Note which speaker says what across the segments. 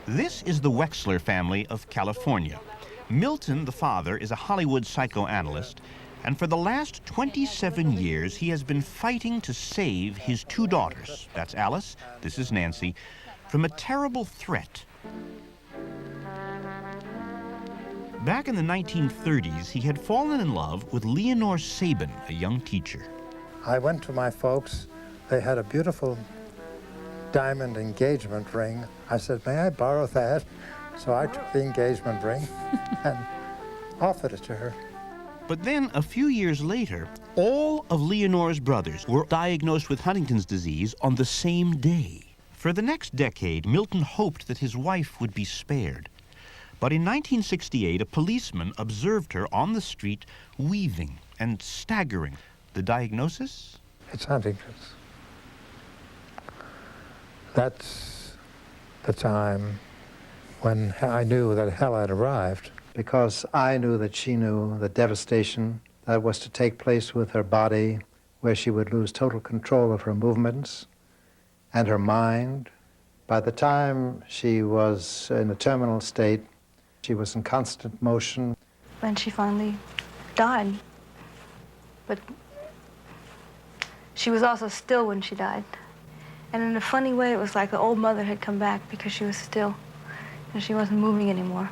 Speaker 1: This is the Wexler family of California. Milton, the father, is a Hollywood psychoanalyst, and for the last 27 years he has been fighting to save his two daughters, that's Alice, this is Nancy, from a terrible threat. Back in the 1930s, he had fallen in love with Leonore Sabin, a young teacher.
Speaker 2: I went to my folks. They had a beautiful diamond engagement ring. I said, may I borrow that? So I took the engagement ring and offered it to her.
Speaker 1: But then, a few years later, all of Leonore's brothers were diagnosed with Huntington's disease on the same day. For the next decade, Milton hoped that his wife would be spared. But in 1968, a policeman observed her on the street weaving and staggering. The diagnosis?
Speaker 2: It's Huntington's. That's the time when I knew that hell had arrived, because I knew that she knew the devastation that was to take place with her body, where she would lose total control of her movements and her mind. By the time she was in a terminal state, she was in constant motion.
Speaker 3: When she finally died. But she was also still when she died. And in a funny way, it was like the old mother had come back because she was still, and she wasn't moving anymore.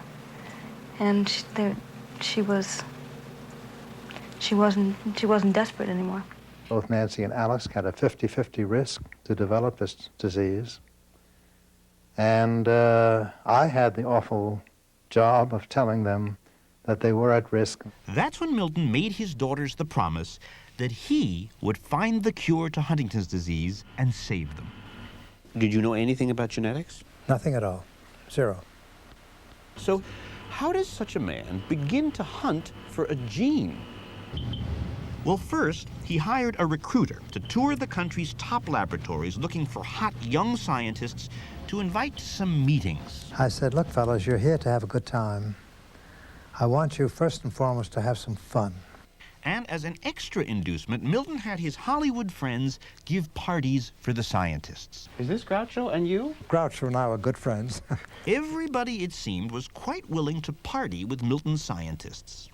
Speaker 3: And she wasn't desperate anymore.
Speaker 2: Both Nancy and Alice had a 50-50 risk to develop this disease. And I had the awful job of telling them that they were at risk.
Speaker 1: That's when Milton made his daughters the promise that he would find the cure to Huntington's disease and save them. Did you know anything about genetics?
Speaker 2: Nothing at all. Zero.
Speaker 1: So how does such a man begin to hunt for a gene? Well, first, he hired a recruiter to tour the country's top laboratories looking for hot young scientists to invite to some meetings.
Speaker 2: I said, look, fellas, you're here to have a good time. I want you, first and foremost, to have some fun.
Speaker 1: And as an extra inducement, Milton had his Hollywood friends give parties for the scientists.
Speaker 4: Is this Groucho and you?
Speaker 2: Groucho and I were good friends.
Speaker 1: Everybody, it seemed, was quite willing to party with Milton's scientists.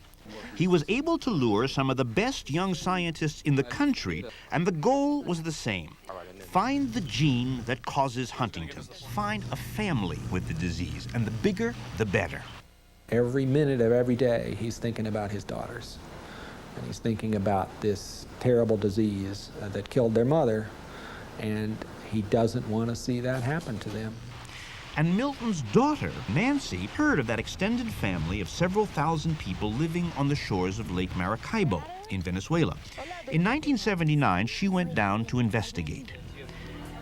Speaker 1: He was able to lure some of the best young scientists in the country, and the goal was the same. Find the gene that causes Huntington's. Find a family with the disease, and the bigger, the better.
Speaker 4: Every minute of every day, he's thinking about his daughters. And he's thinking about this terrible disease that killed their mother, and he doesn't want to see that happen to them.
Speaker 1: And Milton's daughter, Nancy, heard of that extended family of several thousand people living on the shores of Lake Maracaibo in Venezuela. In 1979, she went down to investigate.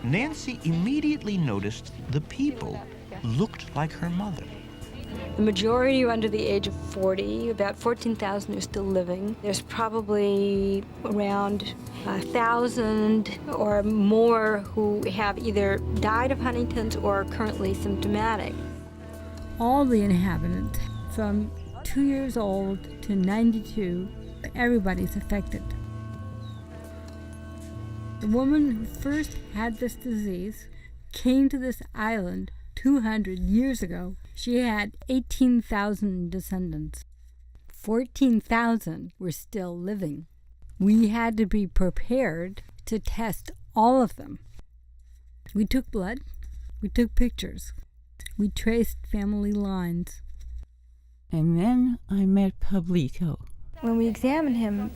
Speaker 1: Nancy immediately noticed the people looked like her mother.
Speaker 3: The majority are under the age of 40. About 14,000 are still living. There's probably around 1,000 or more who have either died of Huntington's or are currently symptomatic.
Speaker 5: All the inhabitants, from 2 years old to 92, everybody's affected. The woman who first had this disease came to this island 200 years ago. She had 18,000 descendants. 14,000 were still living. We had to be prepared to test all of them. We took blood, we took pictures, we traced family lines.
Speaker 6: And then I met Pablito.
Speaker 3: When we examined him,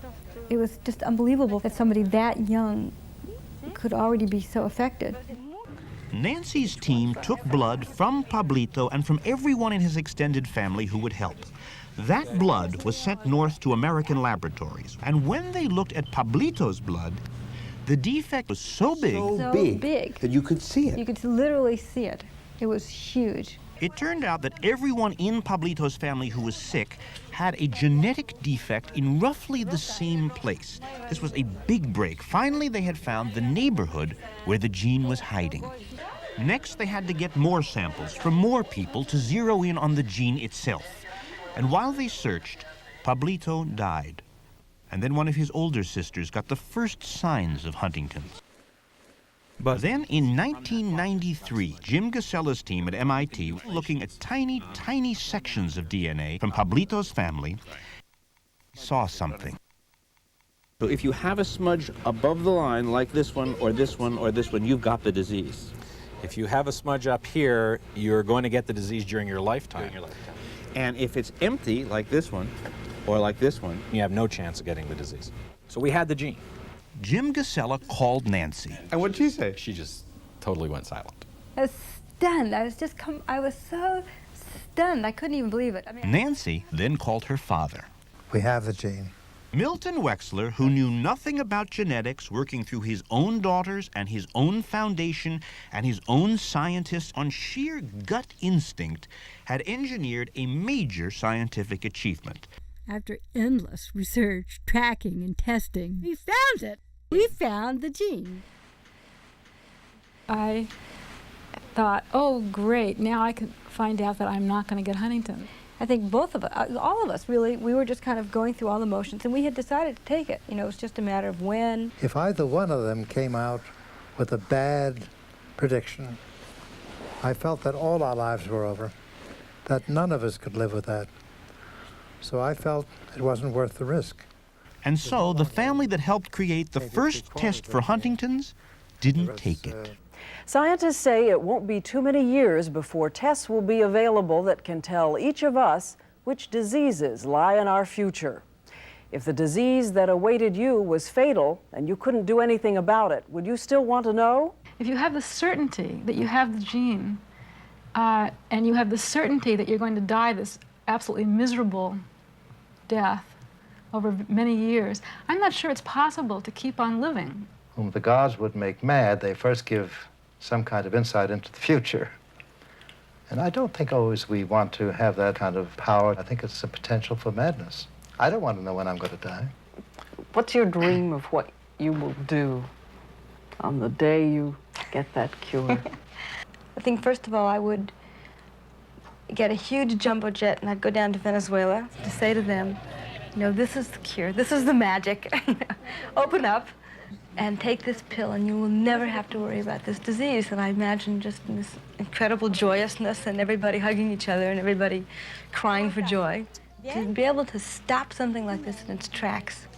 Speaker 3: it was just unbelievable that somebody that young could already be so affected.
Speaker 1: Nancy's team took blood from Pablito and from everyone in his extended family who would help. That blood was sent north to American laboratories, and when they looked at Pablito's blood, the defect was so big
Speaker 7: that you could see it.
Speaker 3: You could literally see it. It was huge.
Speaker 1: It turned out that everyone in Pablito's family who was sick had a genetic defect in roughly the same place. This was a big break. Finally, they had found the neighborhood where the gene was hiding. Next, they had to get more samples from more people to zero in on the gene itself. And while they searched, Pablito died. And then one of his older sisters got the first signs of Huntington's. But then in 1993, Jim Gasella's team at MIT, looking at tiny, tiny sections of DNA from Pablito's family, saw something. So if you have a smudge above the line, like this one, or this one, or this one, you've got the disease.
Speaker 7: If you have a smudge up here, you're going to get the disease during your lifetime.
Speaker 1: And if it's empty, like this one, or like this one,
Speaker 7: You have no chance of getting the disease. So we had the gene.
Speaker 1: Jim Gasella called Nancy.
Speaker 8: And what'd she say?
Speaker 7: She just totally went silent.
Speaker 3: I was stunned. I was so stunned. I couldn't even believe it.
Speaker 1: Nancy then called her father.
Speaker 2: We have the gene.
Speaker 1: Milton Wexler, who knew nothing about genetics, working through his own daughters and his own foundation and his own scientists on sheer gut instinct, had engineered a major scientific achievement.
Speaker 5: After endless research, tracking, and testing, we found it. We found the gene.
Speaker 9: I thought, oh, great, now I can find out that I'm not going to get Huntington.
Speaker 3: I think both of us, all of us really, we were just kind of going through all the motions, and we had decided to take it. You know, it was just a matter of when.
Speaker 2: If either one of them came out with a bad prediction, I felt that all our lives were over, that none of us could live with that. So I felt it wasn't worth the risk.
Speaker 1: And so the family that helped create the first test for Huntington's didn't take it.
Speaker 10: Scientists say it won't be too many years before tests will be available that can tell each of us which diseases lie in our future. If the disease that awaited you was fatal and you couldn't do anything about it, would you still want to know?
Speaker 9: If you have the certainty that you have the gene, and you have the certainty that you're going to die this absolutely miserable death over many years, I'm not sure it's possible to keep on living.
Speaker 2: Whom the gods would make mad, they first give some kind of insight into the future. And I don't think always we want to have that kind of power. I think it's a potential for madness. I don't want to know when I'm going to die.
Speaker 10: What's your dream of what you will do on the day you get that cure?
Speaker 3: I think, first of all, I would get a huge jumbo jet and I'd go down to Venezuela to say to them, you know, this is the cure, this is the magic. Open up and take this pill and you will never have to worry about this disease. And I imagine just this incredible joyousness and everybody hugging each other and everybody crying for joy. To be able to stop something like this in its tracks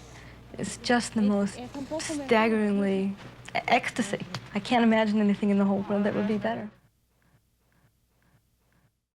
Speaker 3: is just the most staggeringly ecstasy. I can't imagine anything in the whole world that would be better.